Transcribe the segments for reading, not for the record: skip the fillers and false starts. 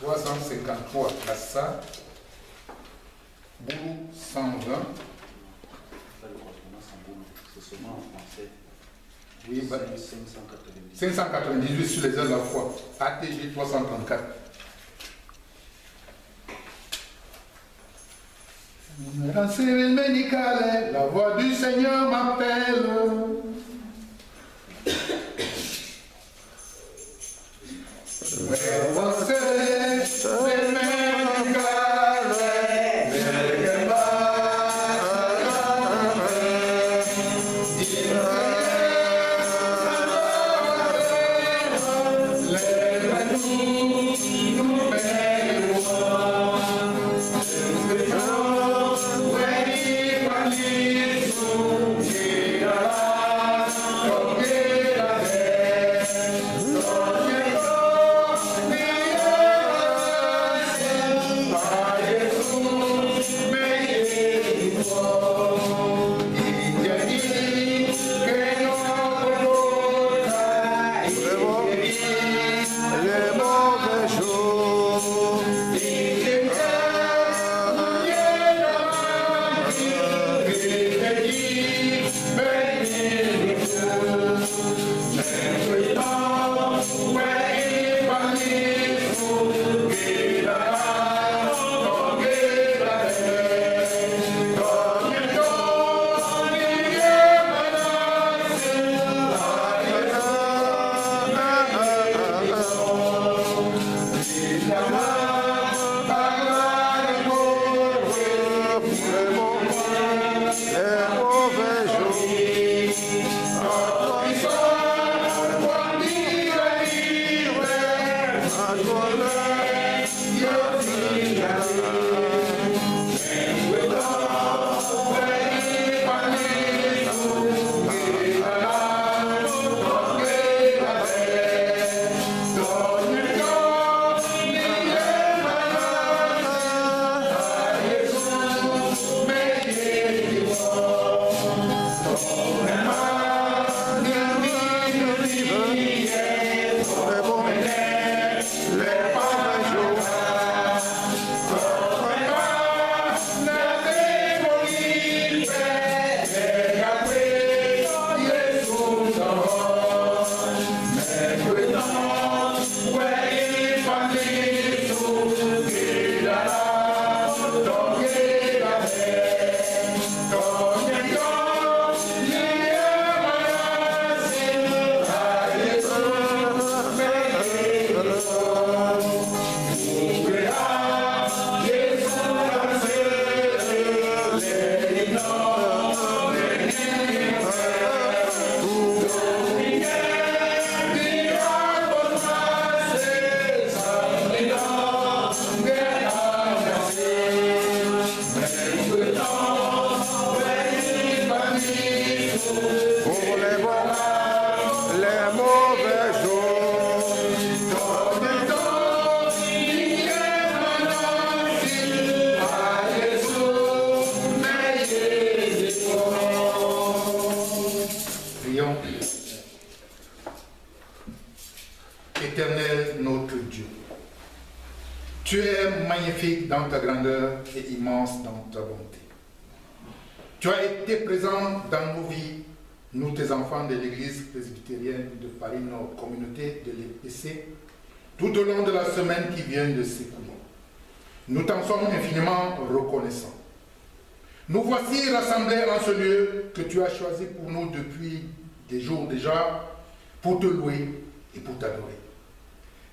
353 Kassa, Boulou 120. C'est seulement en français. Oui, 598. 598 sur les heures de la foi. ATG 334. La voix du Seigneur m'appelle. Éternel notre Dieu, tu es magnifique dans ta grandeur et immense dans ta bonté. Tu as été présent dans nos vies, nous tes enfants de l'église presbytérienne de Paris Nord, communauté de l'EPC, tout au long de la semaine qui vient de s'écouler. Nous t'en sommes infiniment reconnaissants. Nous voici rassemblés en ce lieu que tu as choisi pour nous depuis des jours déjà, pour te louer et pour t'adorer.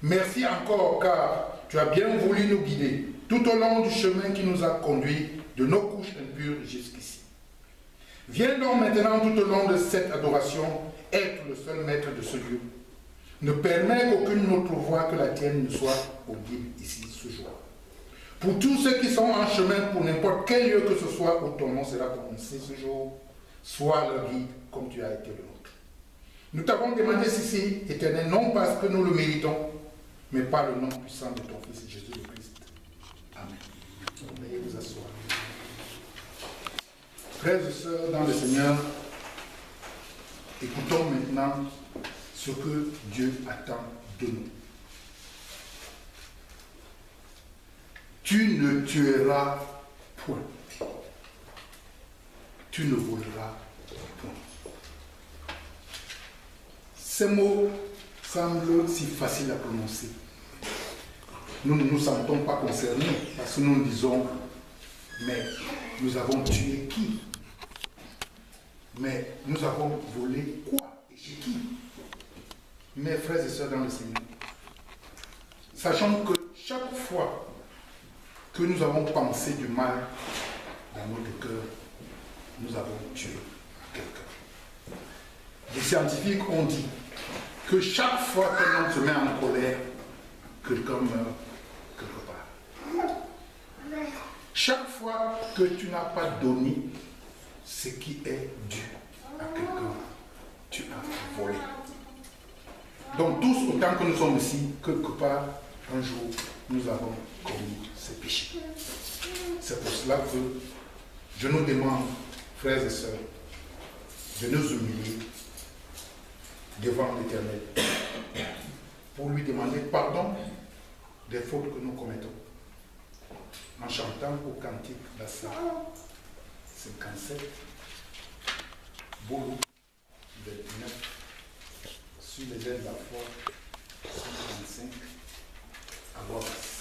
Merci encore car tu as bien voulu nous guider tout au long du chemin qui nous a conduits de nos couches impures jusqu'ici. Viens donc maintenant tout au long de cette adoration être le seul maître de ce lieu. Ne permets qu'aucune autre voix que la tienne ne soit audible ici ce jour. Pour tous ceux qui sont en chemin pour n'importe quel lieu que ce soit où ton nom sera prononcé ce jour, sois leur guide comme tu as été le nôtre. Nous t'avons demandé ceci, Éternel, non parce que nous le méritons, mais par le nom puissant de ton Fils Jésus le Christ. Amen. Veuillez vous asseoir. Frères et sœurs dans le Seigneur, écoutons maintenant ce que Dieu attend de nous. tu ne tueras point. Tu ne voleras point. Ces mots semblent si faciles à prononcer. Nous ne nous sentons pas concernés parce que nous nous disons, mais nous avons tué qui? Mais nous avons volé quoi et chez qui? Mes frères et sœurs dans le Seigneur, sachant que chaque fois que nous avons pensé du mal dans notre cœur, nous avons tué quelqu'un. Les scientifiques ont dit que chaque fois qu'un homme se met en colère, quelqu'un meurt quelque part. Chaque fois que tu n'as pas donné ce qui est dû à quelqu'un, tu as volé. Donc tous, autant que nous sommes ici, quelque part, un jour, nous avons commis ces péchés. C'est pour cela que je nous demande, frères et sœurs, de nous humilier devant l'Éternel pour lui demander pardon des fautes que nous commettons. En chantant au cantique Bassa 57, Boulou 29, sur les ailes de la foi 135, à voix basse.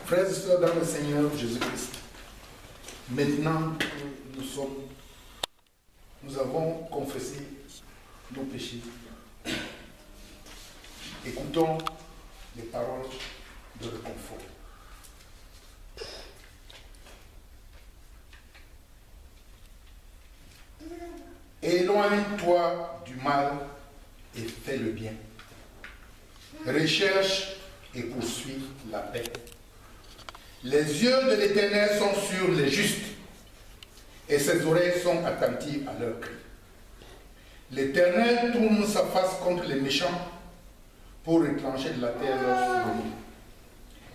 Frères et sœurs dans le Seigneur Jésus-Christ, maintenant que nous avons confessé nos péchés, écoutons les paroles de réconfort. Éloigne-toi du mal et fais le bien. Recherche et poursuis la paix. Les yeux de l'Éternel sont sur les justes et ses oreilles sont attentives à leurs cris. L'Éternel tourne sa face contre les méchants pour retrancher de la terre leurs souvenir.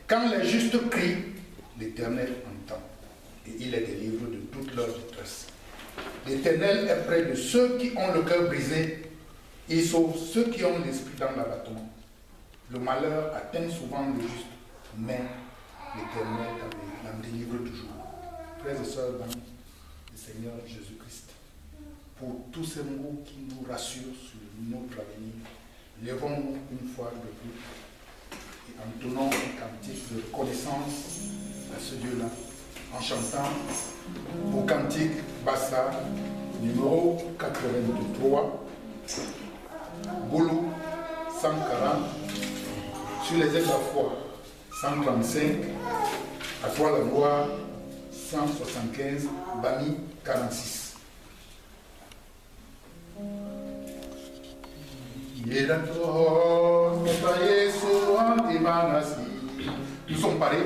Quand les justes crient, l'Éternel entend et il les délivre de toute leur détresse. L'Éternel est près de ceux qui ont le cœur brisé. Il sauve ceux qui ont l'esprit dans l'abattement. Le malheur atteint souvent les justes, mais l'Éternel l'en délivre toujours. Frères et sœurs dans le Seigneur Jésus-Christ, pour tous ces mots qui nous rassurent sur notre avenir, levons-nous une fois de plus et entonnons un cantique de reconnaissance à ce Dieu-là, en chantant au cantique Bassa numéro 83, Boulou 140, sur les ailes de la foi 135, à toi la gloire 175, Bami 46. Yesu antimanasi, sont parés.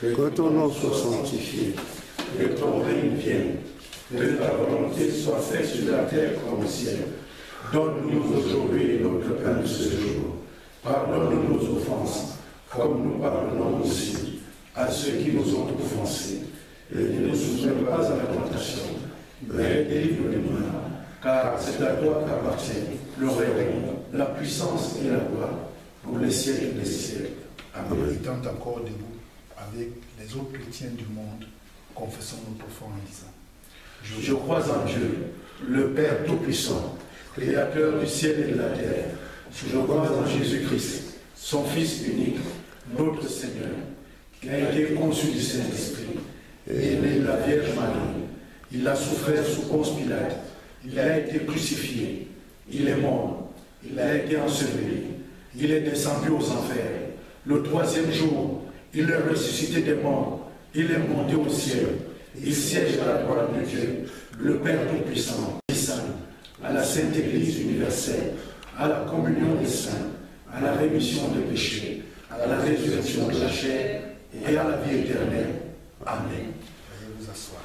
Que ton nom soit sanctifié, que ton règne vienne, que ta volonté soit faite sur la terre comme au ciel. Donne-nous aujourd'hui notre pain de ce jour. Pardonne-nous nos offenses, comme nous pardonnons aussi à ceux qui nous ont offensés. Et ne nous soumets pas à la tentation, mais délivre-nous du mal, car c'est à toi qu'appartient le règne, la puissance et la gloire, pour les siècles des siècles. Amen. Étant encore debout avec les autres chrétiens du monde, confessons notre foi en disant: Je crois en Dieu, le Père Tout-Puissant, Créateur du ciel et de la terre. Je crois en Jésus-Christ, son Fils unique, notre Seigneur, qui a été conçu du Saint-Esprit, et né de la Vierge Marie. Il a souffert sous Ponce Pilate, il a été crucifié, il est mort, il a été enseveli, il est descendu aux enfers. Le troisième jour, il est ressuscité des morts, il est monté au ciel, il siège à la droite de Dieu, le Père Tout-Puissant, à la Sainte Église universelle, à la communion des saints, à la rémission des péchés, à la résurrection de la chair et à la vie éternelle. Amen. Veuillez vous asseoir.